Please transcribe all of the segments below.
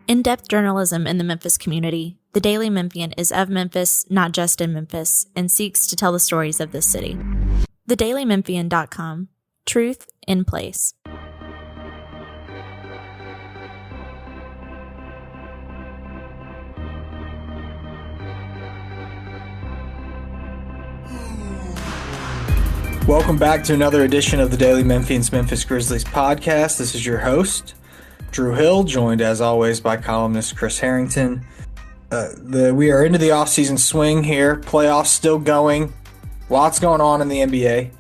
In-depth journalism in the Memphis community, the Daily Memphian is of Memphis, not just in Memphis, and seeks to tell the stories of this city. TheDailyMemphian.com. Truth in place. Welcome back to another edition of the Daily Memphian's Memphis Grizzlies podcast. This is your host, Drew Hill, joined as always by columnist Chris Herrington. We are into the offseason swing here. Playoffs still going. Lots going on in the NBA.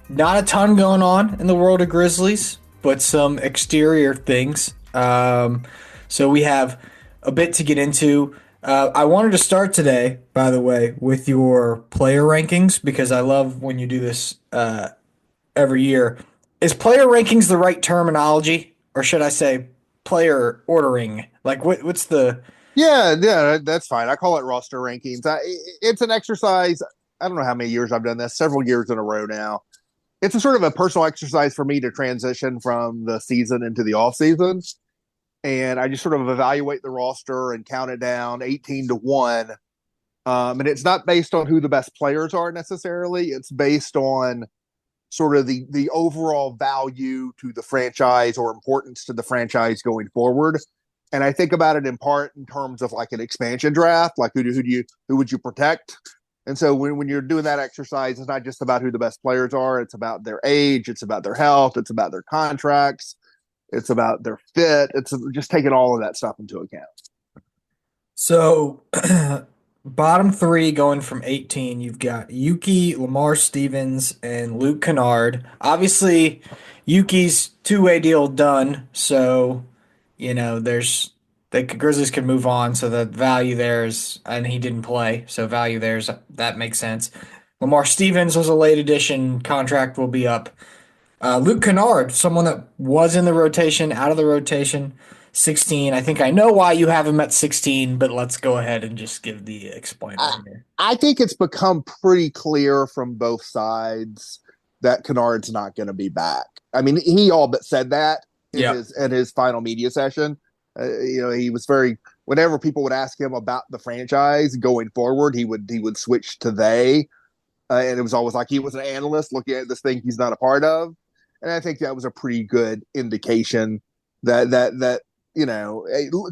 Not a ton going on in the world of Grizzlies, but some exterior things. So we have a bit to get into. I wanted to start today, by the way, with your player rankings, because I love when you do this every year. Is player rankings the right terminology, or should I say player ordering? Like, what's the... Yeah, that's fine. I call it roster rankings. It's an exercise. I don't know how many years I've done this, several years in a row now. It's a sort of a personal exercise for me to transition from the season into the off season. And I just sort of evaluate the roster and count it down 18 to 1. And it's not based on who the best players are necessarily. It's based on sort of the overall value to the franchise or importance to the franchise going forward. And I think about it in part in terms of like an expansion draft, like who would you protect? And so when you're doing that exercise, it's not just about who the best players are. It's about their age. It's about their health. It's about their contracts. It's about their fit. It's just taking all of that stuff into account. So bottom three going from 18, you've got Yuki, Lamar Stevens, and Luke Kennard. Obviously, Yuki's two-way deal done, so you know the Grizzlies can move on. So the value there is, and he didn't play, so value there's that makes sense. Lamar Stevens was a late addition. Contract will be up. Luke Kennard, someone that was in the rotation, out of the rotation, 16. I think I know why you have him at 16, but let's go ahead and just give the explainer here. I think it's become pretty clear from both sides that Kennard's not going to be back. I mean, he all but said that in his final media session. He was whenever people would ask him about the franchise going forward, he would switch to they. And it was always like he was an analyst looking at this thing he's not a part of. And I think that was a pretty good indication that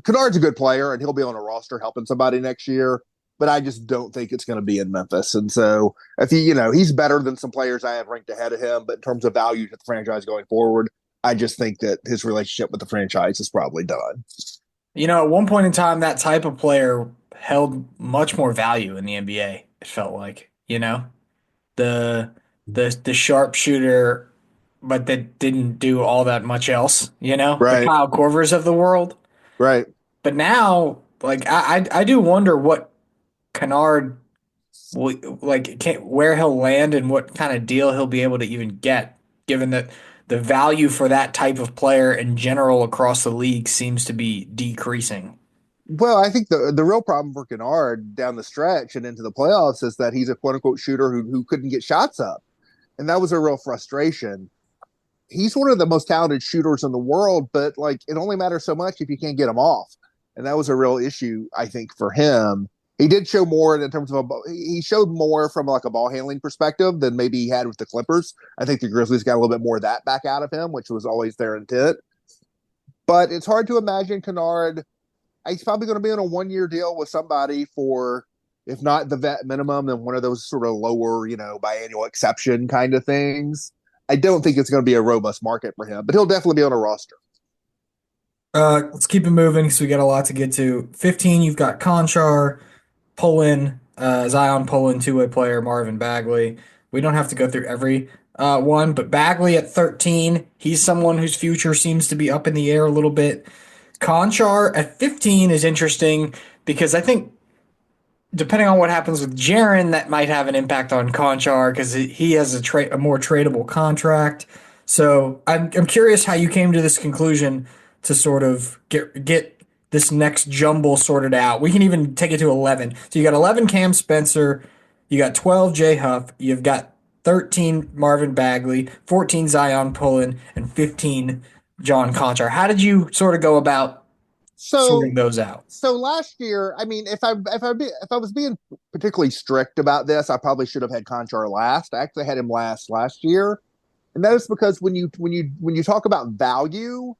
Kennard's a good player and he'll be on a roster helping somebody next year. But I just don't think it's going to be in Memphis. And so if he's better than some players I have ranked ahead of him. But in terms of value to the franchise going forward, I just think that his relationship with the franchise is probably done. At one point in time, that type of player held much more value in the NBA, it felt like, the sharpshooter, but that didn't do all that much else, Right. The Kyle Korvers of the world. Right. But now, like, I do wonder what Kennard, where he'll land and what kind of deal he'll be able to even get, given that the value for that type of player in general across the league seems to be decreasing. Well, I think the real problem for Kennard down the stretch and into the playoffs is that he's a quote-unquote shooter who couldn't get shots up. And that was a real frustration. He's one of the most talented shooters in the world, but it only matters so much if you can't get him off. And that was a real issue, I think, for him. He did show more in terms of he showed more from a ball handling perspective than maybe he had with the Clippers. I think the Grizzlies got a little bit more of that back out of him, which was always their intent. But it's hard to imagine Kennard. He's probably going to be on a 1-year deal with somebody for, if not the vet minimum, then one of those sort of lower, biannual exception kind of things. I don't think it's going to be a robust market for him, but he'll definitely be on a roster. Let's keep it moving because we got a lot to get to. 15, you've got Conchar, Pullen, Zion Pullen, two-way player, Marvin Bagley. We don't have to go through every one, but Bagley at 13, he's someone whose future seems to be up in the air a little bit. Conchar at 15 is interesting because I think depending on what happens with Jaren, that might have an impact on Conchar because he has a more tradable contract. So I'm curious how you came to this conclusion to sort of get this next jumble sorted out. We can even take it to 11. So you got 11 Cam Spencer, you got 12 Jay Huff, you've got 13 Marvin Bagley, 14 Zion Pullen, and 15 John Conchar. How did you sort of go about sorting So those out. so last year, I mean, if I was being particularly strict about this, I probably should have had Conchar last. I actually had him last year, and that is because when you talk about value,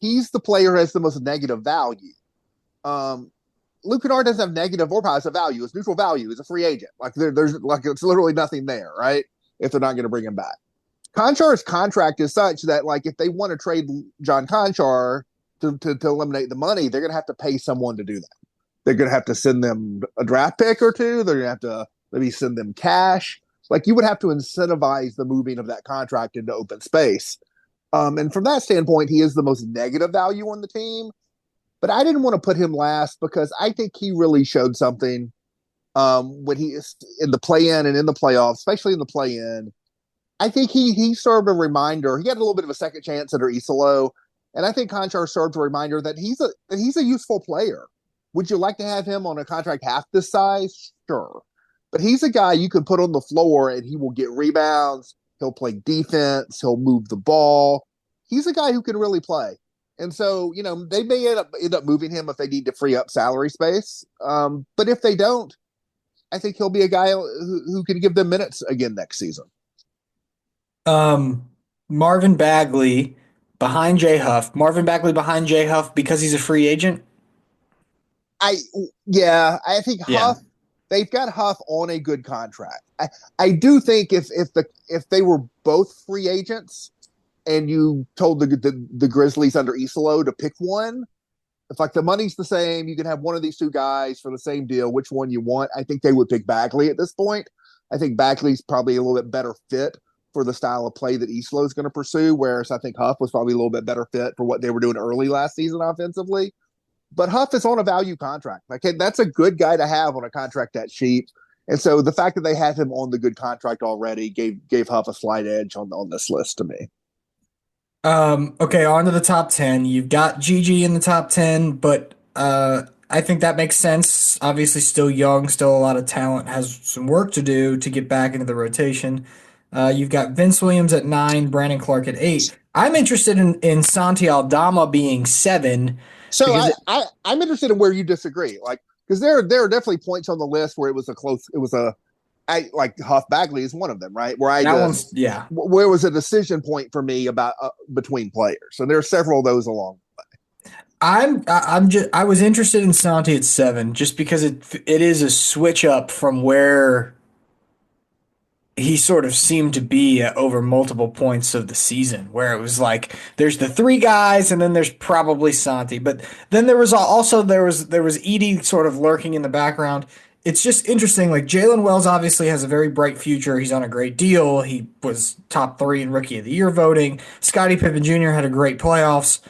he's the player who has the most negative value. Um, Luke Kennard doesn't have negative or positive value. It's neutral value. He's a free agent. Like there's like it's literally nothing there, right? If they're not going to bring him back. Conchar's contract is such that like if they want to trade John Conchar to eliminate the money, they're going to have to pay someone to do that. They're going to have to send them a draft pick or two. They're going to have to maybe send them cash. Like you would have to incentivize the moving of that contract into open space. And from that standpoint, he is the most negative value on the team. But I didn't want to put him last because I think he really showed something when he is in the play-in and in the playoffs, especially in the play-in. I think he served a reminder. He got a little bit of a second chance under Isolo, and I think Conchar served a reminder that he's a useful player. Would you like to have him on a contract half this size? Sure. But he's a guy you can put on the floor and he will get rebounds. He'll play defense. He'll move the ball. He's a guy who can really play. And so, they may end up moving him if they need to free up salary space. But if they don't, I think he'll be a guy who can give them minutes again next season. Marvin Bagley behind Jay Huff. Marvin Bagley behind Jay Huff because he's a free agent. I think Huff. They've got Huff on a good contract. I do think if they were both free agents and you told the Grizzlies under Isolo to pick one, if like the money's the same, you can have one of these two guys for the same deal. Which one you want? I think they would pick Bagley at this point. I think Bagley's probably a little bit better fit for the style of play that Isolo is going to pursue, whereas I think Huff was probably a little bit better fit for what they were doing early last season offensively. But Huff is on a value contract. Like that's a good guy to have on a contract that cheap. And so the fact that they had him on the good contract already gave Huff a slight edge on this list to me. Okay, on to the top 10. You've got Gigi in the top 10, but I think that makes sense. Obviously still young, still a lot of talent, has some work to do to get back into the rotation. You've got Vince Williams at 9, Brandon Clark at 8. I'm interested in Santi Aldama being 7. So I'm interested in where you disagree, like because there are definitely points on the list where like Huff Bagley is one of them, right? Where where it was a decision point for me about between players, and there are several of those along the way. I was interested in Santi at 7 just because it is a switch up from where he sort of seemed to be over multiple points of the season, where it was like there's the 3 guys and then there's probably Santi, but then there was Edie sort of lurking in the background. It's just interesting. Like Jalen Wells obviously has a very bright future. He's on a great deal. He was top 3 in Rookie of the Year voting. Scottie Pippen Jr. had a great playoffs.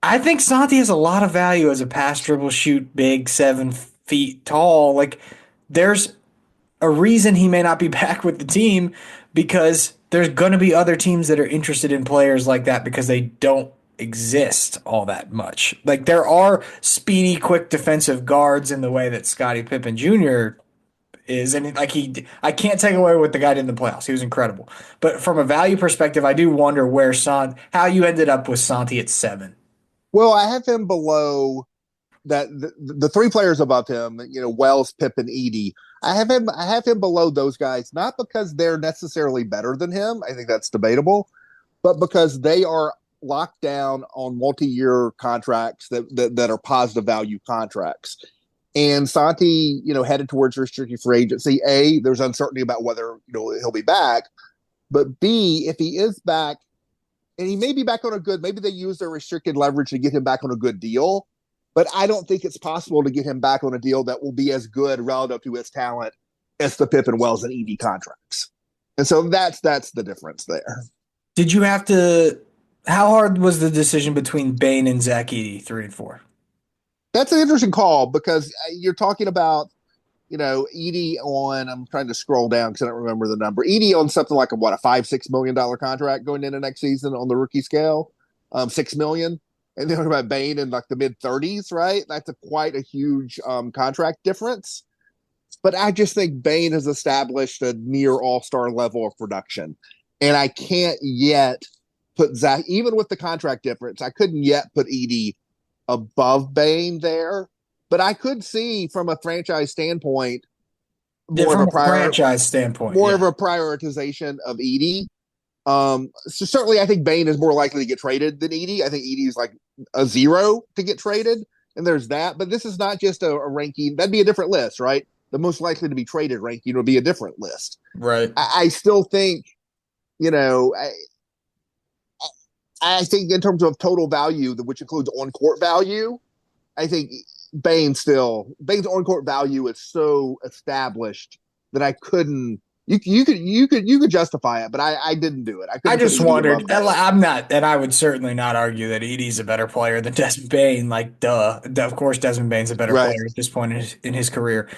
I think Santi has a lot of value as a pass, dribble, shoot, big, 7 feet tall. Like there's a reason he may not be back with the team because there's going to be other teams that are interested in players like that because they don't exist all that much. Like there are speedy, quick defensive guards in the way that Scottie Pippen Jr. is. And I can't take away what the guy did in the playoffs. He was incredible. But from a value perspective, I do wonder how you ended up with Santi at 7. Well, I have him below that the 3 players above him, Wells, Pippen, Edie. I have him below those guys, not because they're necessarily better than him. I think that's debatable, but because they are locked down on multi-year contracts that are positive value contracts. And Santi, headed towards restricted free agency. A, there's uncertainty about whether he'll be back, but B, if he is back, and he may be back on maybe they use their restricted leverage to get him back on a good deal. But I don't think it's possible to get him back on a deal that will be as good relative to his talent as the Pippen, Wells, and Edie contracts. And so that's the difference there. Did you have to – how hard was the decision between Bane and Zach Edey, 3 and 4? That's an interesting call because you're talking about, Edey on – I'm trying to scroll down because I don't remember the number. Edey on something like a $5-6 million contract going into next season on the rookie scale, $6 million. And they're talking about Bane in like the mid-30s, right? That's quite a huge contract difference. But I just think Bane has established a near all-star level of production. And I can't yet put Zach, even with the contract difference, I couldn't yet put Edey above Bane there, but I could see from a franchise standpoint Yeah, more of from a a franchise standpoint, more yeah. of a prioritization of Edie. So certainly, I think Bane is more likely to get traded than Edie. I think Edie is like a zero to get traded, and there's that. But this is not just a ranking. That'd be a different list, right? The most likely to be traded ranking would be a different list. Right. I still think, you know, I think in terms of total value, which includes on court value, I think Bane's on court value is so established that I couldn't. You could justify it, but I didn't do it. I I couldn't put just Edie above wondered. Bane. I'm not, and I would certainly not argue that Edie's a better player than Desmond Bain. Like, duh. Of course, Desmond Bain's a better Right. player at this point in his career.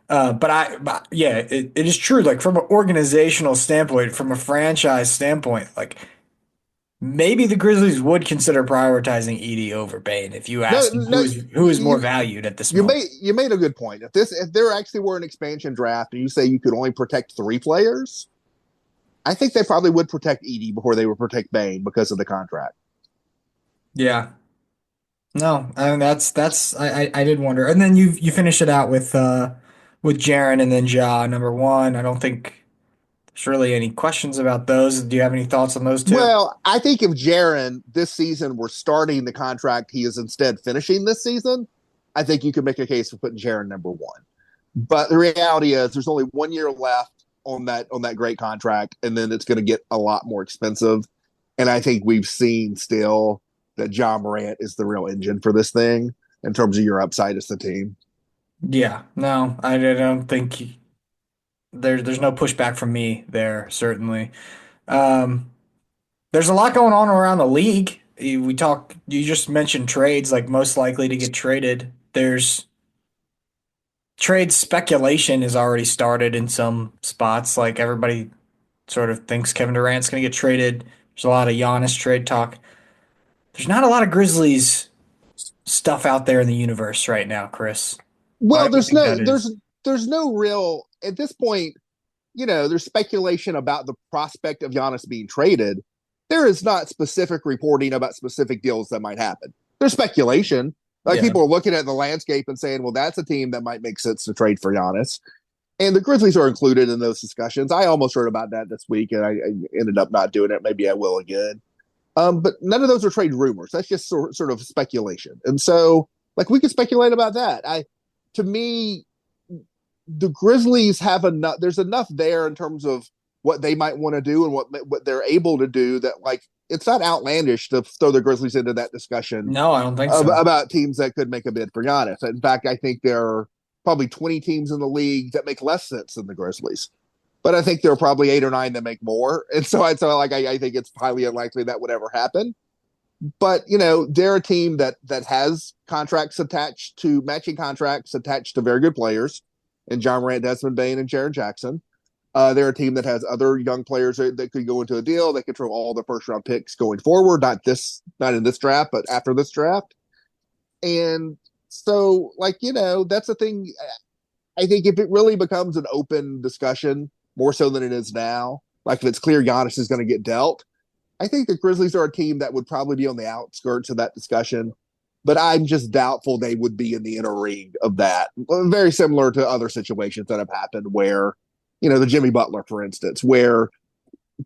But yeah, it is true. Like, from an organizational standpoint, from a franchise standpoint, like, maybe the Grizzlies would consider prioritizing Edie over Bain if you No, asked them no. who is more You valued at this you moment. made a good point. If there actually were an expansion draft and you say you could only protect three players, I think they probably would protect Edie before they would protect Bane because of the contract. Yeah. No, I mean I did wonder. And then you finish it out with Jaren and then Ja number one. I don't think there's really any questions about those. Do you have any thoughts on those two? Well, I think if Jaron this season were starting the contract he is instead finishing this season, I think you could make a case for putting Jaron number one. But the reality is there's only 1 year left on that great contract, and then it's going to get a lot more expensive. And I think we've seen still that John Morant is the real engine for this thing in terms of your upside as the team. Yeah, no, I don't think there's no pushback from me there, certainly. Um, there's a lot going on around the league. You just mentioned trades, like most likely to get traded. There's trade speculation has already started in some spots. Like everybody sort of thinks Kevin Durant's going to get traded. There's a lot of Giannis trade talk. There's not a lot of Grizzlies stuff out there in the universe right now, Chris. Why Well, do you think that is? there's no real at this point. There's speculation about the prospect of Giannis being traded. There is not specific reporting about specific deals that might happen. There's speculation. Like Yeah. people are looking at the landscape and saying, well, that's a team that might make sense to trade for Giannis. And the Grizzlies are included in those discussions. I almost heard about that this week and I ended up not doing it. Maybe I will again. But none of those are trade rumors. That's just sort of speculation. And so, like, we could speculate about that. To me, the Grizzlies have enough. There's enough there in terms of what they might want to do and what they're able to do that like it's not outlandish to throw the Grizzlies into that discussion No, I don't think so. about teams that could make a bid for Giannis. In fact, I think there are probably 20 teams in the league that make less sense than the Grizzlies. But I think there are probably 8 or 9 that make more. And so I think it's highly unlikely that would ever happen. But they're a team that has contracts attached to matching contracts attached to very good players, and John Morant, Desmond Bane, and Jaren Jackson. They're a team that has other young players that could go into a deal. They control all the first round picks going forward, not in this draft, but after this draft. And so, that's the thing. I think if it really becomes an open discussion, more so than it is now, like if it's clear Giannis is going to get dealt, I think the Grizzlies are a team that would probably be on the outskirts of that discussion. But I'm just doubtful they would be in the inner ring of that. Very similar to other situations that have happened where, the Jimmy Butler, for instance, where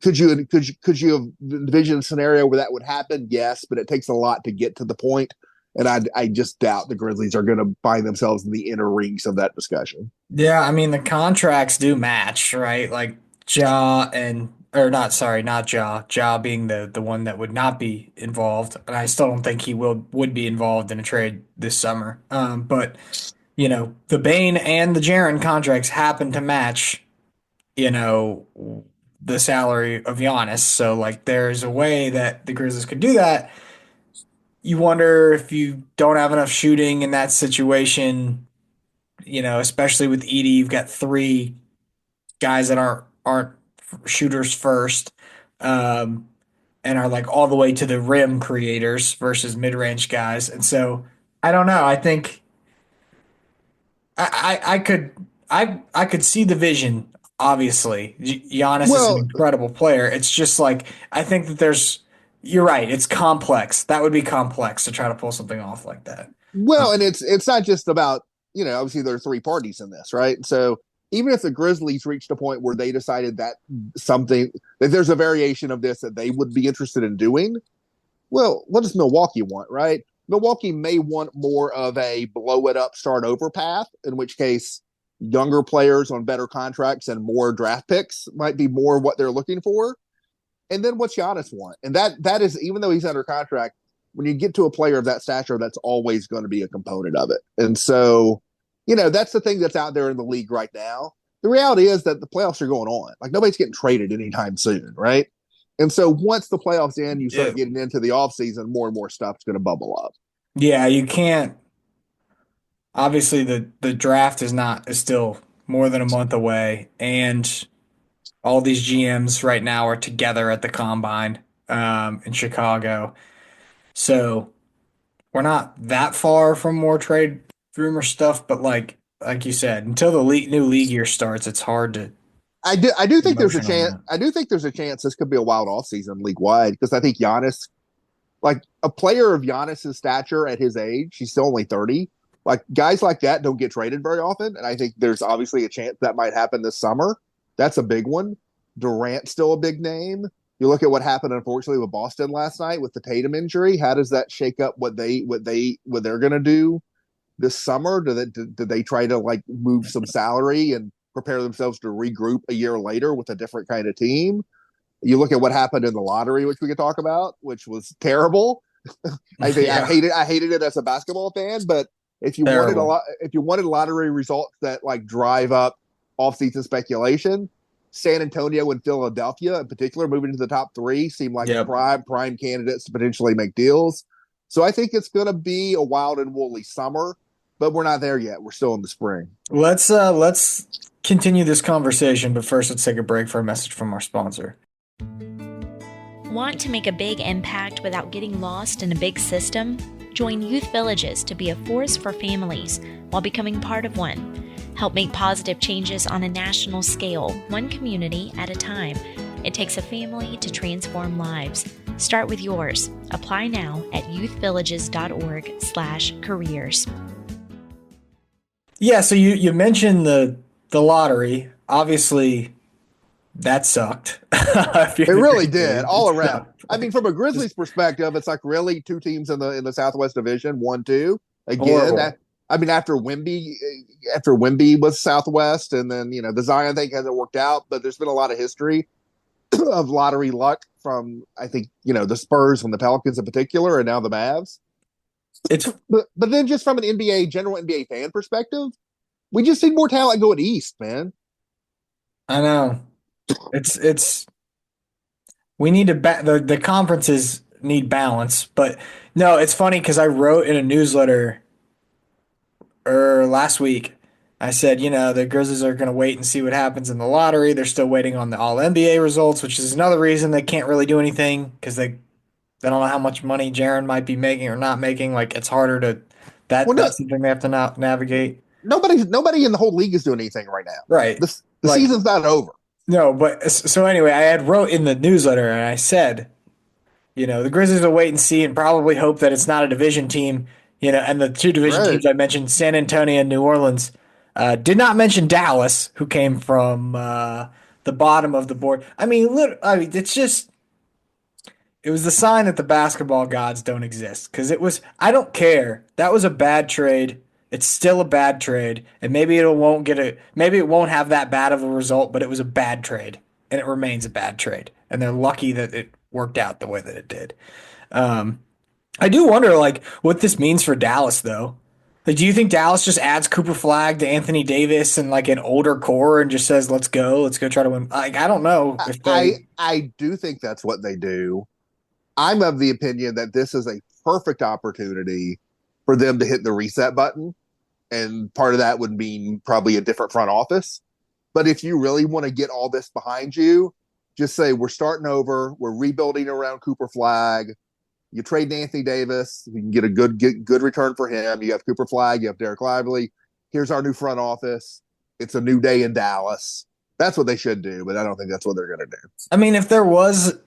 could you have envisioned a scenario where that would happen? Yes, but it takes a lot to get to the point. And I just doubt the Grizzlies are going to find themselves in the inner rings of that discussion. Yeah, I mean the contracts do match, right? Like Ja and or not, sorry, not Ja. Ja being the one that would not be involved, and I still don't think he would be involved in a trade this summer. But the Bane and the Jaren contracts happen to match, you know, the salary of Giannis. So like there's a way that the Grizzlies could do that. You wonder if you don't have enough shooting in that situation, especially with Edie, you've got three guys that aren't shooters first, um, and are like all the way to the rim creators versus mid-range guys. And so I don't know. I think I could I could see the vision. Obviously, Giannis is an Well, incredible player. It's just like I think that there's You're right. It's complex. That would be complex to try to pull something off like that. Well, and it's not just about, obviously there are three parties in this, right? So even if the Grizzlies reached a point where they decided that there's a variation of this that they would be interested in doing, well, what does Milwaukee want, right? Milwaukee may want more of a blow it up, start over path, in which case younger players on better contracts and more draft picks might be more what they're looking for. And then what's Giannis want? And that is, even though he's under contract, when you get to a player of that stature, that's always going to be a component of it. And so, that's the thing that's out there in the league right now. The reality is that the playoffs are going on. Like, nobody's getting traded anytime soon, right? And so once the playoffs end, you start getting into the offseason, more and more stuff's going to bubble up. Yeah, you can't. Obviously, the draft is still more than a month away, and all these GMs right now are together at the combine in Chicago. So we're not that far from more trade rumor stuff, but like you said, until the new league year starts, it's hard to. I do think there's a chance. I do think there's a chance this could be a wild offseason league wide, because I think Giannis, like a player of Giannis's stature at his age, he's still only 30. Like, guys like that don't get traded very often, and I think there's obviously a chance that might happen this summer. That's a big one. Durant's still a big name. You look at what happened, unfortunately, with Boston last night with the Tatum injury. How does that shake up what they're going to do this summer? Do they try to like move some salary and prepare themselves to regroup a year later with a different kind of team? You look at what happened in the lottery, which we could talk about, which was terrible. I hated it as a basketball fan, but if you wanted lottery results that like drive up offseason speculation, San Antonio and Philadelphia in particular, moving to the top three, seem like prime candidates to potentially make deals. So I think it's going to be a wild and woolly summer, but we're not there yet. We're still in the spring. Let's continue this conversation, but first let's take a break for a message from our sponsor. Want to make a big impact without getting lost in a big system? Join Youth Villages to be a force for families while becoming part of one. Help make positive changes on a national scale, one community at a time. It takes a family to transform lives. Start with yours. Apply now at youthvillages.org/careers. Yeah, so you mentioned the lottery. Obviously, that sucked. It really did, all around. I mean, from a Grizzlies perspective, it's like really two teams in the Southwest Division, 1-2. Again, after Wemby was Southwest, and then the Zion thing hasn't worked out, but there's been a lot of history of lottery luck from, I think, the Spurs and the Pelicans in particular, and now the Mavs. But then just from an general NBA fan perspective, we just need more talent going east, man. I know. It's we need to the conferences need balance, but no, it's funny because I wrote in a newsletter last week. I said, the Grizzlies are going to wait and see what happens in the lottery. They're still waiting on the All NBA results, which is another reason they can't really do anything, because they don't know how much money Jaren might be making or not making. Like, it's harder to that's something they have to navigate. Nobody in the whole league is doing anything right now. Right. The season's not over. No, but so anyway, I had wrote in the newsletter and I said, the Grizzlies will wait and see and probably hope that it's not a division team, and the two division teams I mentioned, San Antonio and New Orleans, did not mention Dallas, who came from the bottom of the board. I mean, it's just, it was the sign that the basketball gods don't exist, because I don't care. That was a bad trade. It's still a bad trade, and maybe it won't have that bad of a result, but it was a bad trade, and it remains a bad trade. And they're lucky that it worked out the way that it did. I do wonder, what this means for Dallas, though. Do you think Dallas just adds Cooper Flagg to Anthony Davis and an older core and just says, let's go try to win? I don't know. I do think that's what they do. I'm of the opinion that this is a perfect opportunity for them to hit the reset button. And part of that would mean probably a different front office. But if you really want to get all this behind you, just say, we're starting over. We're rebuilding around Cooper Flagg. You trade Anthony Davis. You can get a good return for him. You have Cooper Flagg. You have Derek Lively. Here's our new front office. It's a new day in Dallas. That's what they should do, but I don't think that's what they're going to do. I mean, if there was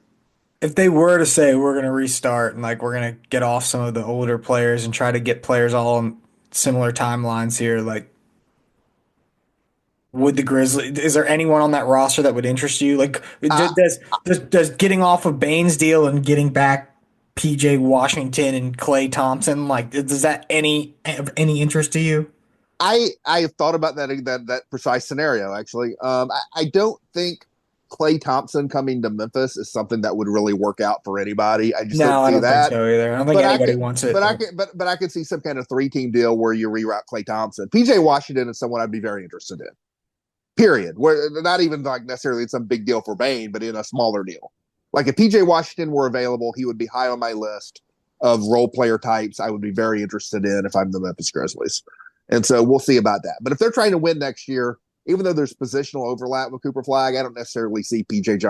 if they were to say we're gonna restart and like we're gonna get off some of the older players and try to get players all on similar timelines here, like would the Grizzlies? Is there anyone on that roster that would interest you? Like, Uh, does getting off of Bane's deal and getting back PJ Washington and Klay Thompson, like, does that have any interest to you? I have thought about that precise scenario actually. I don't think Klay Thompson coming to Memphis is something that would really work out for anybody. I just don't No, I see don't think that. so either. I don't think But I anybody could, wants it. But but I could see some kind of 3-team deal where you reroute Klay Thompson. PJ Washington is someone I'd be very interested in. Period. Where not even like necessarily some big deal for Bane, but in a smaller deal. Like if PJ Washington were available, he would be high on my list of role player types I would be very interested in if I'm the Memphis Grizzlies. And so we'll see about that. But if they're trying to win next year, even though there's positional overlap with Cooper Flag, I don't necessarily see PJ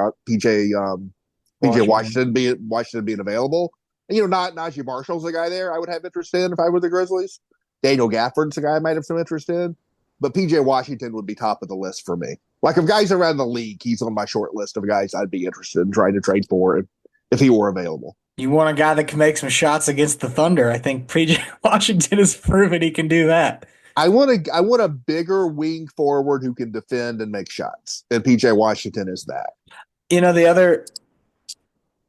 Washington being available. And, not Najee Marshall's the guy there I would have interest in if I were the Grizzlies. Daniel Gafford's the guy I might have some interest in. But PJ Washington would be top of the list for me. Like if guys around the league, he's on my short list of guys I'd be interested in trying to trade for if he were available. you want a guy that can make some shots against the Thunder. I think PJ Washington has proven he can do that. I want a bigger wing forward who can defend and make shots. And PJ Washington is that. The other,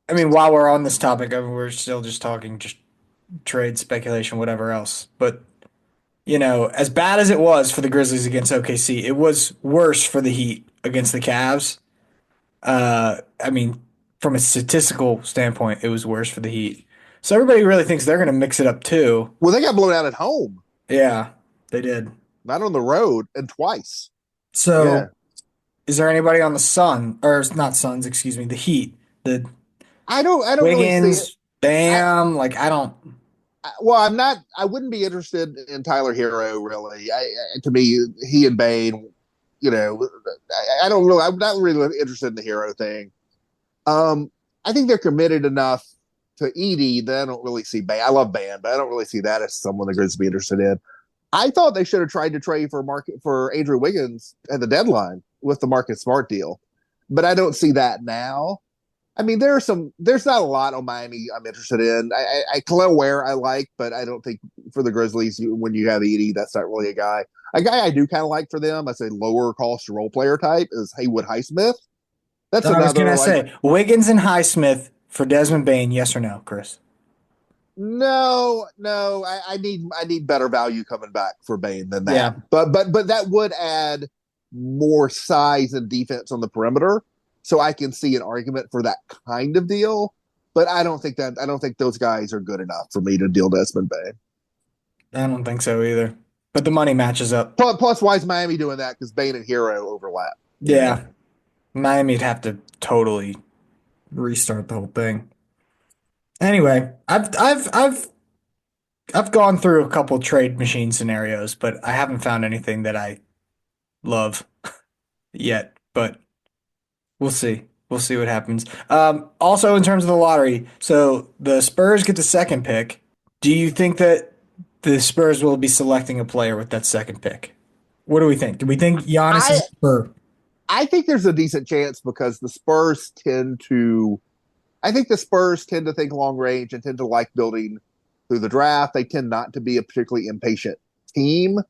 I mean, while we're on this topic, I mean, we're still just talking just trade speculation, whatever else. But as bad as it was for the Grizzlies against OKC, it was worse for the Heat against the Cavs. I mean, from a statistical standpoint, it was worse for the Heat. So everybody really thinks they're going to mix it up too. Well, they got blown out at home. Yeah, they did. Not on the road, and twice. So, Yeah. is there anybody on the Sun or not Suns? Excuse me, the Heat, the I don't really see it. Wiggins, Bam? Like I don't. Well, I'm not. I wouldn't be interested in Tyler Hero really. To me, he and Bane. I don't really. I'm not really interested in the Hero thing. I think they're committed enough to Edie that I don't really see Bane. I love Bane, but I don't really see that as someone the Grizzlies be interested in. I thought they should have tried to trade for Andrew Wiggins at the deadline with the Marcus Smart deal, but I don't see that now. I mean, there's not a lot on Miami I'm interested in. Khalil Ware I like, but I don't think for the Grizzlies, when you have Edie, that's not really a guy. A guy I do kind of like for them, I say lower cost role player type, is Haywood Highsmith. That's I was another gonna like, say Wiggins and Highsmith for Desmond Bane. Yes or no, Chris? no, I need better value coming back for Bane than that. Yeah. But that would add more size and defense on the perimeter. So I can see an argument for that kind of deal, but I don't think those guys are good enough for me to deal Desmond Bane. I don't think so either. But the money matches up. Plus, why is Miami doing that? Because Bane and Hero overlap. Yeah, Miami'd have to totally restart the whole thing. Anyway, I've gone through a couple trade machine scenarios, but I haven't found anything that I love yet. But we'll see. We'll see what happens. Also, in terms of the lottery, so the Spurs get the second pick. Do you think that the Spurs will be selecting a player with that second pick? What do we think? Do we think Giannis is a Spur? I think there's a decent chance because the Spurs tend to. I think the Spurs tend to think long range and tend to like building through the draft. They tend not to be a particularly impatient team.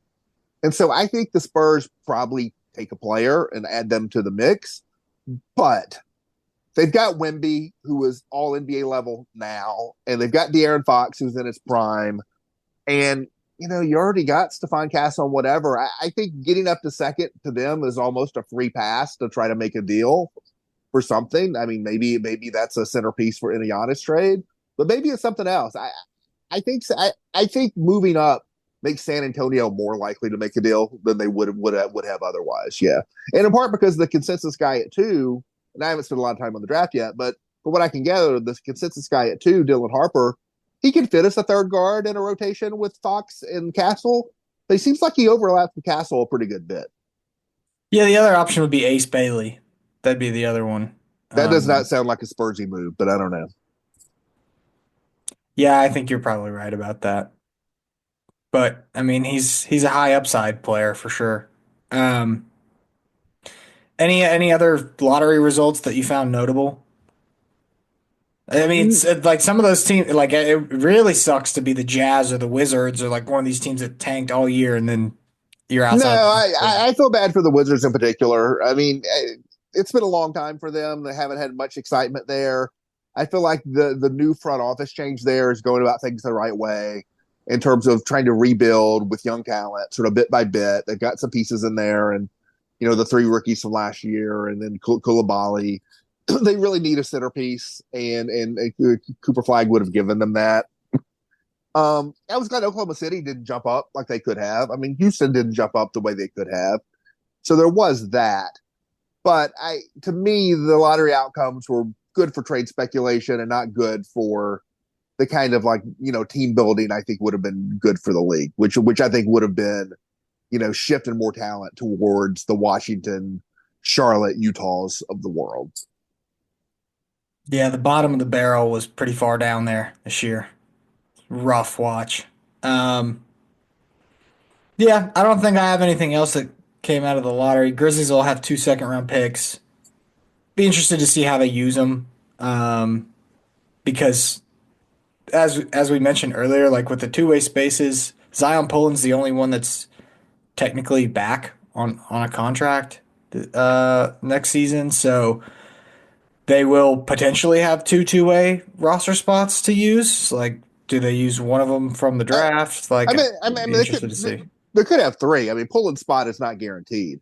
And so I think the Spurs probably take a player and add them to the mix. But they've got Wemby, who is all NBA level now, and they've got De'Aaron Fox, who's in his prime. And, you already got Stephon Castle and whatever. I think getting up to second to them is almost a free pass to try to make a deal for something. I mean, maybe that's a centerpiece for a Giannis trade, but maybe it's something else. I think moving up makes San Antonio more likely to make a deal than they would have otherwise. Yeah, and in part because the consensus guy at 2, and I haven't spent a lot of time on the draft yet, but from what I can gather, the consensus guy at 2, Dylan Harper, he can fit as a third guard in a rotation with Fox and Castle. But he seems like he overlaps with Castle a pretty good bit. Yeah, the other option would be Ace Bailey. That'd be the other one. That does not sound like a Spursy move, but I don't know. Yeah, I think you're probably right about that. But I mean, he's a high upside player for sure. Um, any other lottery results that you found notable? I mean, it's like some of those teams, like it really sucks to be the Jazz or the Wizards or like one of these teams that tanked all year and then you're No, outside. I feel bad for the Wizards in particular. I mean, it's been a long time for them. They haven't had much excitement there. I feel like the new front office change there is going about things the right way in terms of trying to rebuild with young talent, sort of bit by bit. They've got some pieces in there, and the three rookies from last year, and then Koulibaly. They really need a centerpiece, and Cooper Flag would have given them that. I was glad Oklahoma City didn't jump up like they could have. I mean, Houston didn't jump up the way they could have. So there was that. But to me, the lottery outcomes were good for trade speculation and not good for the kind of team building I think would have been good for the league, which I think would have been, shifting more talent towards the Washington, Charlotte, Utahs of the world. Yeah, the bottom of the barrel was pretty far down there this year. Rough watch. Um, yeah, I don't think I have anything else that came out of the lottery. Grizzlies will have 2 second-round picks. Be interested to see how they use them. Because as we mentioned earlier, like with the two-way spaces, Zion Poland's the only one that's technically back on a contract next season. So they will potentially have two-way roster spots to use. Like, do they use one of them from the draft? Like, I'd be interested to see. They could have three. I mean, Poland's spot is not guaranteed.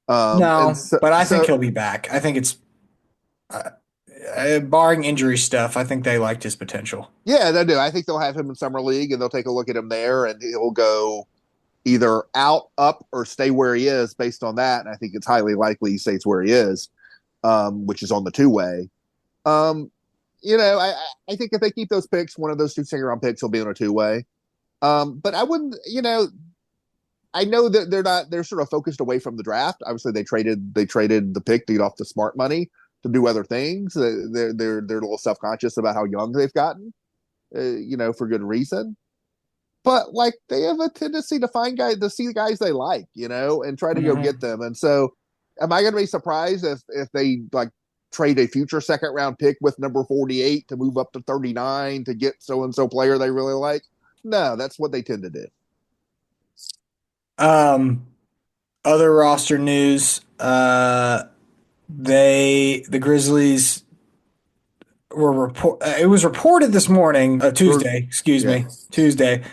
No, but I think he'll be back. I think it's barring injury stuff. I think they liked his potential. Yeah, they do. I think they'll have him in summer league, and they'll take a look at him there, and he'll go either out, up, or stay where he is based on that. And I think it's highly likely he stays where he is, which is on the two-way. I think if they keep those picks, one of those 2 second-round picks will be on a two-way. But I wouldn't, I know that they're sort of focused away from the draft. Obviously, they traded the pick to get off the smart money to do other things. They're a little self-conscious about how young they've gotten, for good reason. But like they have a tendency to see guys they like, and try to go get them. And so, am I going to be surprised if they trade a future second-round pick with number 48 to move up to 39 to get so-and-so player they really like? No, that's what they tend to do. Other roster news, the Grizzlies it was reported this morning, Tuesday, Tuesday,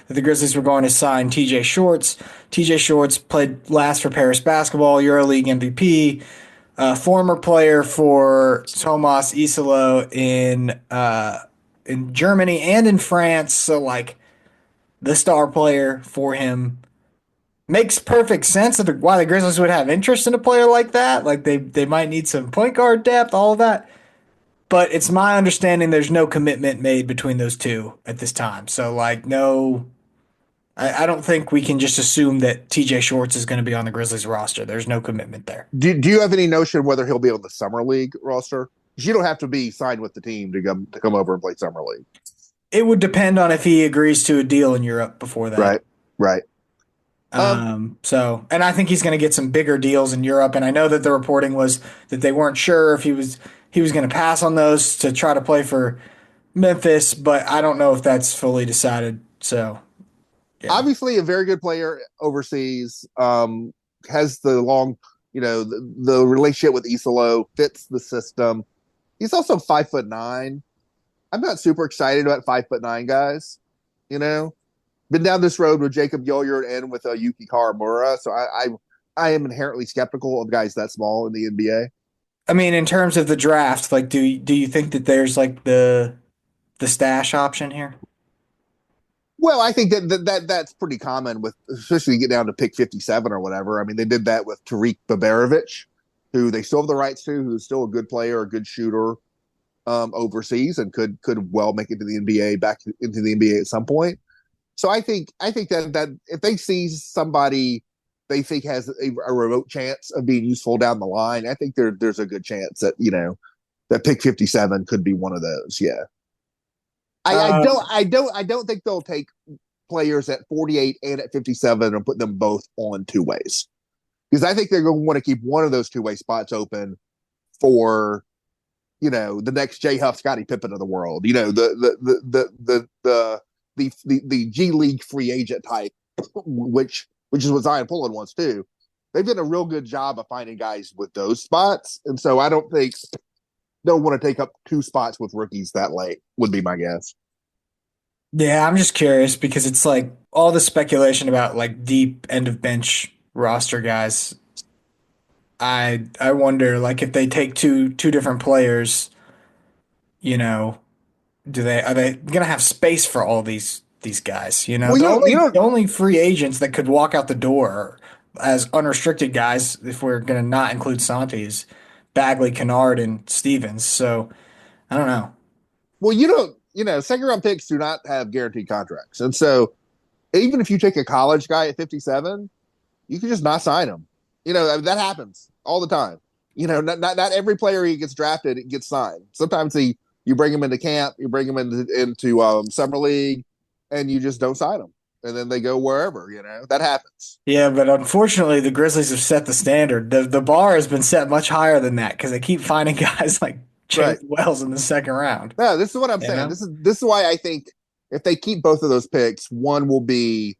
that the Grizzlies were going to sign TJ Shorts. TJ Shorts played last for Paris basketball, EuroLeague MVP, former player for Thomas Isolo in Germany and in France. So the star player for him. Makes perfect sense of why the Grizzlies would have interest in a player like that. Like they might need some point guard depth, all of that. But it's my understanding there's no commitment made between those two at this time. So no, I don't think we can just assume that TJ Shorts is going to be on the Grizzlies roster. There's no commitment there. Do you have any notion whether he'll be on the summer league roster? Because you don't have to be signed with the team to come over and play summer league. It would depend on if he agrees to a deal in Europe before that. Right. And I think he's going to get some bigger deals in Europe. And I know that the reporting was that they weren't sure if he was going to pass on those to try to play for Memphis, but I don't know if that's fully decided. So, yeah. Obviously, a very good player overseas, has the long, the relationship with Isolo, fits the system. He's also 5'9". I'm not super excited about 5'9" guys, Been down this road with Jacob Gilyard and with Yuki Karamura, so I am inherently skeptical of guys that small in the NBA. I mean, in terms of the draft, do you think that there's the stash option here? Well, I think that's pretty common with, especially you get down to pick 57 or whatever. I mean, they did that with Tariq Baberovich, who they still have the rights to, who's still a good player, a good shooter overseas, and could well make it to the NBA, back into the NBA at some point. So I think that if they see somebody they think has a remote chance of being useful down the line, I think there's a good chance that that pick 57 could be one of those. Yeah, I don't think they'll take players at 48 and at 57 and put them both on two ways, because I think they're going to want to keep one of those two-way spots open for the next J Huff, Scottie Pippen of the world, the G League free agent type, which is what Zion Pullen wants too. They've done a real good job of finding guys with those spots, and so I don't think they'll want to take up 2 spots with rookies that late. Would be my guess. Yeah, I'm just curious because it's like all the speculation about like deep end of bench roster guys. I wonder like if they take two different players, you know, are they gonna have space for all these guys? Well, The only free agents that could walk out the door as unrestricted guys, if we're gonna not include Santi, is Bagley, Kennard, and Stevens. So I don't know. well, second round picks do not have guaranteed contracts, and so even if you take a college guy at 57, you can just not sign him. That happens all the time. Not every player he gets drafted gets signed. Sometimes you bring him into camp, you bring him into summer league, and you just don't sign him, and then they go wherever. That happens. Yeah, but unfortunately, the Grizzlies have set the standard. The bar has been set much higher than that because they keep finding guys like Chase Right. Wells in the second round. No, this is what I'm You saying. know? This is why I think if they keep both of those picks, one will be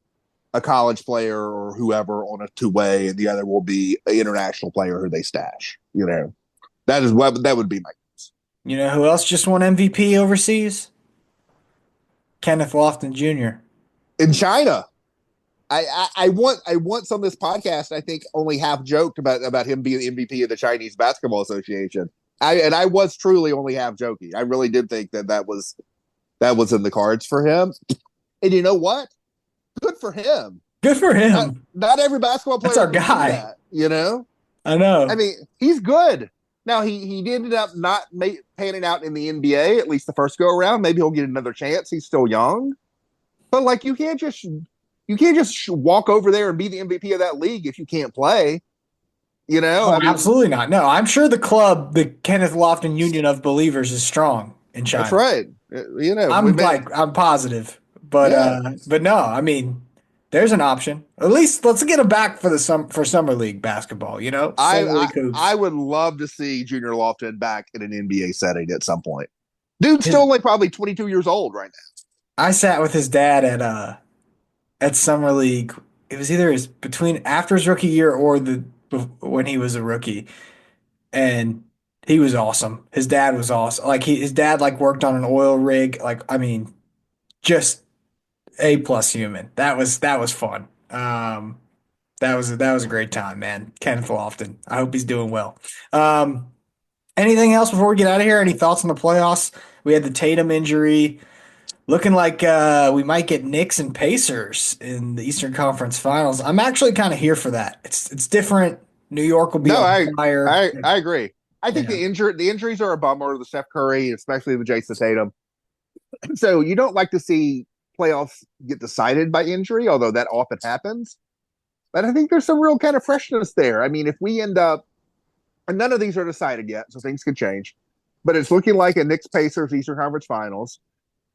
a college player or whoever on a 2-way, and the other will be an international player who they stash. That would be my guess. You know who else just won MVP overseas? Kenneth Lofton Jr. In China. I want some of this podcast. I think only half joked about him being the MVP of the Chinese Basketball Association. I was truly only half joking. I really did think that was in the cards for him. And you know what? Good for him. Good for him. Not every basketball player. That's our can do guy. that, I know. I mean, he's good. Now he ended up not panning out in the NBA, at least the first go around. Maybe he'll get another chance. He's still young, but like you can't just walk over there and be the MVP of that league if you can't play. Absolutely not. No, I'm sure the club, the Kenneth Lofton Union of Believers, is strong in China. That's right. I'm positive, but no, I mean, there's an option. At least let's get him back for summer league basketball. I would love to see Junior Lofton back in an NBA setting at some point. Dude's still like probably 22 years old right now. I sat with his dad at summer league. It was either after his rookie year or when he was a rookie, and he was awesome. His dad was awesome. Like his dad worked on an oil rig. Like I mean, just A+ human. That was fun. That was a great time, man. Kenneth Lofton. I hope he's doing well. Anything else before we get out of here? Any thoughts on the playoffs? We had the Tatum injury. Looking like we might get Knicks and Pacers in the Eastern Conference Finals. I'm actually kind of here for that. It's different. New York will be on fire. I agree. I think the injuries are a bummer. The Steph Curry, especially the Jason Tatum. So you don't like to see playoffs get decided by injury, although that often happens. But I think there's some real kind of freshness there. I mean, if we end up, and none of these are decided yet, so things could change. But it's looking like a Knicks Pacers Eastern Conference Finals.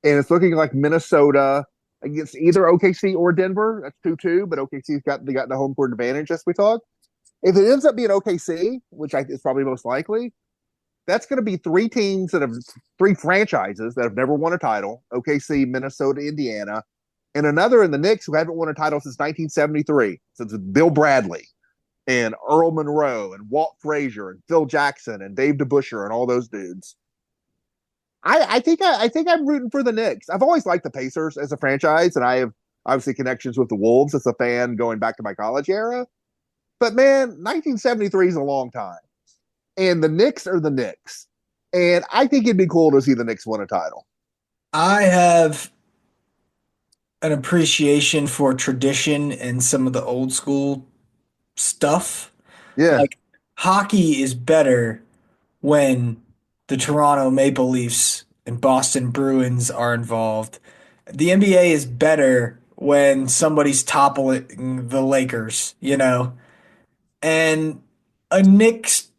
And it's looking like Minnesota against either OKC or Denver. That's 2-2, but OKC's got the home court advantage, as we talked. If it ends up being OKC, which is probably most likely, that's going to be 3 franchises that have never won a title: OKC, Minnesota, Indiana, and another in the Knicks who haven't won a title since 1973, since Bill Bradley and Earl Monroe and Walt Frazier and Phil Jackson and Dave DeBusschere and all those dudes. I think I'm rooting for the Knicks. I've always liked the Pacers as a franchise, and I have obviously connections with the Wolves as a fan going back to my college era. But man, 1973 is a long time, and the Knicks are the Knicks, and I think it'd be cool to see the Knicks win a title. I have an appreciation for tradition and some of the old school stuff. Yeah, Like hockey is better when the Toronto Maple Leafs and Boston Bruins are involved. The NBA is better when somebody's toppling the Lakers, And a Knicks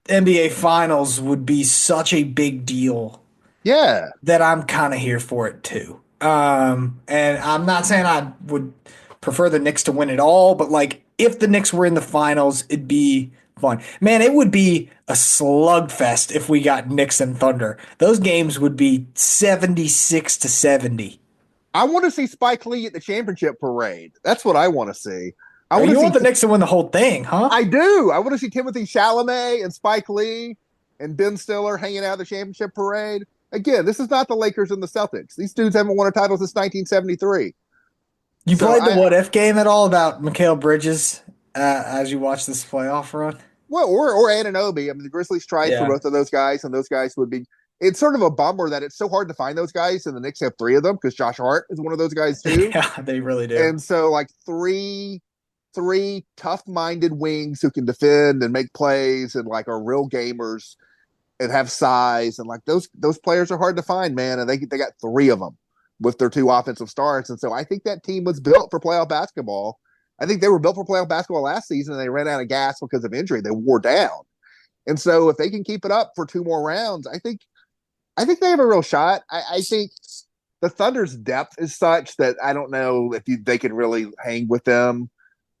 NBA Finals would be such a big deal yeah. that I'm kind of here for it too. And I'm not saying I would prefer the Knicks to win it all, but if the Knicks were in the finals, it'd be fun. Man, it would be a slugfest if we got Knicks and Thunder. Those games would be 76-70. I want to see Spike Lee at the championship parade. That's what I want to see. You want the Knicks to win the whole thing, huh? I do. I want to see Timothy Chalamet and Spike Lee and Ben Stiller hanging out at the championship parade. Again, this is not the Lakers and the Celtics. These dudes haven't won a title since 1973. You played the what if game at all about Mikal Bridges as you watch this playoff run? Well, or Anunoby. I mean, the Grizzlies tried for both of those guys, and those guys would be. It's sort of a bummer that it's so hard to find those guys, and the Knicks have three of them because Josh Hart is one of those guys too. Yeah, they really do. And so, like three tough-minded wings who can defend and make plays and like are real gamers and have size, and like those players are hard to find, man. And they got three of them with their two offensive stars, and so I think that team was built for playoff basketball. I think they were built for playoff basketball last season, and they ran out of gas because of injury. They wore down, and so if they can keep it up for two more rounds, I think they have a real shot. I think the Thunder's depth is such that I don't know if they can really hang with them.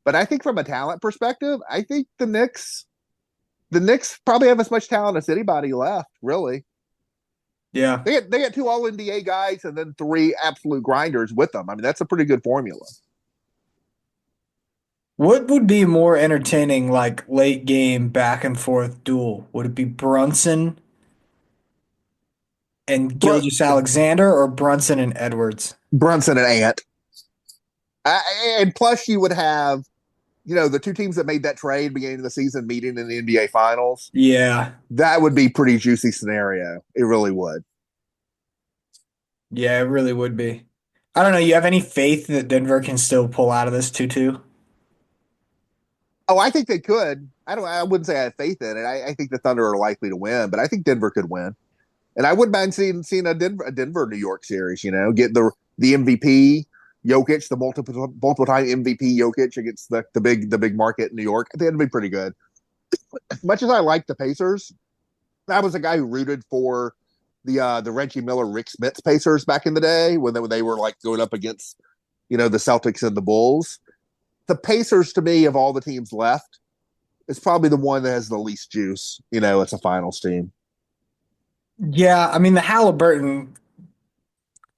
But I think from a talent perspective, I think the Knicks probably have as much talent as anybody left, really. Yeah. They got two All-NBA guys and then three absolute grinders with them. I mean, that's a pretty good formula. What would be more entertaining, like late game back and forth duel? Would it be Brunson and Gilgeous-Alexander or Brunson and Edwards? Brunson and Ant. And plus you would have, the two teams that made that trade beginning of the season meeting in the NBA Finals. Yeah. That would be a pretty juicy scenario. It really would. Yeah, it really would be. I don't know. You have any faith that Denver can still pull out of this 2-2? Oh, I think they could. I wouldn't say I have faith in it. I think the Thunder are likely to win, but I think Denver could win. And I wouldn't mind seeing a Denver New York series, get the MVP Jokic, the multiple time MVP Jokic against the big market in New York. I think it'd be pretty good. As much as I like the Pacers, I was a guy who rooted for the Reggie Miller, Rick Smits Pacers back in the day when they were like going up against the Celtics and the Bulls. The Pacers, to me, of all the teams left, is probably the one that has the least juice. It's a finals team. Yeah, I mean the Halliburton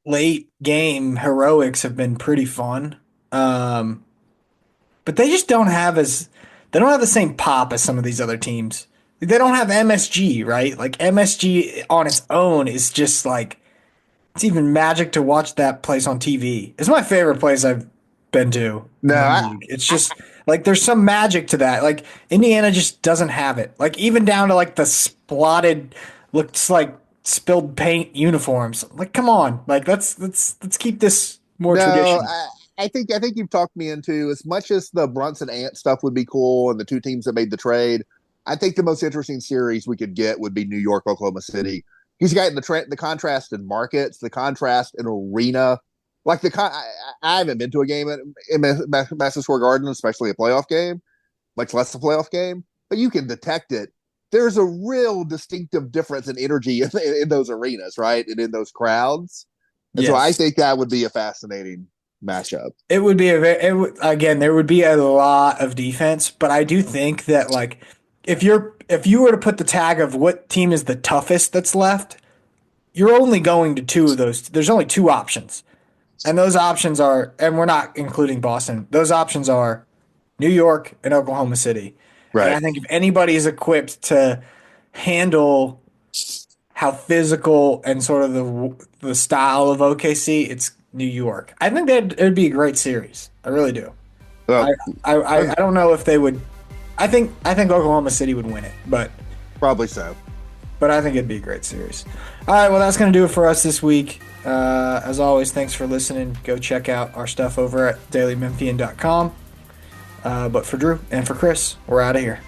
late game heroics have been pretty fun. But they just don't have the same pop as some of these other teams. They don't have MSG, right? Like MSG on its own is just like it's even magic to watch that place on TV. It's my favorite place I've been to. No, it's just like there's some magic to that. Like Indiana just doesn't have it. Like even down to like the splotted looks like spilled paint uniforms. Like, come on, like let's keep this more traditional. I think you've talked me into, as much as the Brunson Ant stuff would be cool and the two teams that made the trade. I think the most interesting series we could get would be New York, Oklahoma City. He's got the contrast in markets, the contrast in arena. Like I haven't been to a game in Madison Square Garden, especially a playoff game, much less a playoff game, but you can detect it. There's a real distinctive difference in energy in those arenas, right? And in those crowds. And so I think that would be a fascinating matchup. It would be again, there would be a lot of defense, but I do think that like if you were to put the tag of what team is the toughest that's left, you're only going to two of those. There's only two options. And those options are, and we're not including Boston, those options are New York and Oklahoma City. Right. And I think if anybody is equipped to handle how physical and sort of the style of OKC, it's New York. I think that it would be a great series. I really do. Well, I don't know if they would. I think Oklahoma City would win it, but probably so. But I think it'd be a great series. All right, well, that's going to do it for us this week. As always, thanks for listening. Go check out our stuff over at dailymemphian.com. But for Drew and for Chris, we're out of here.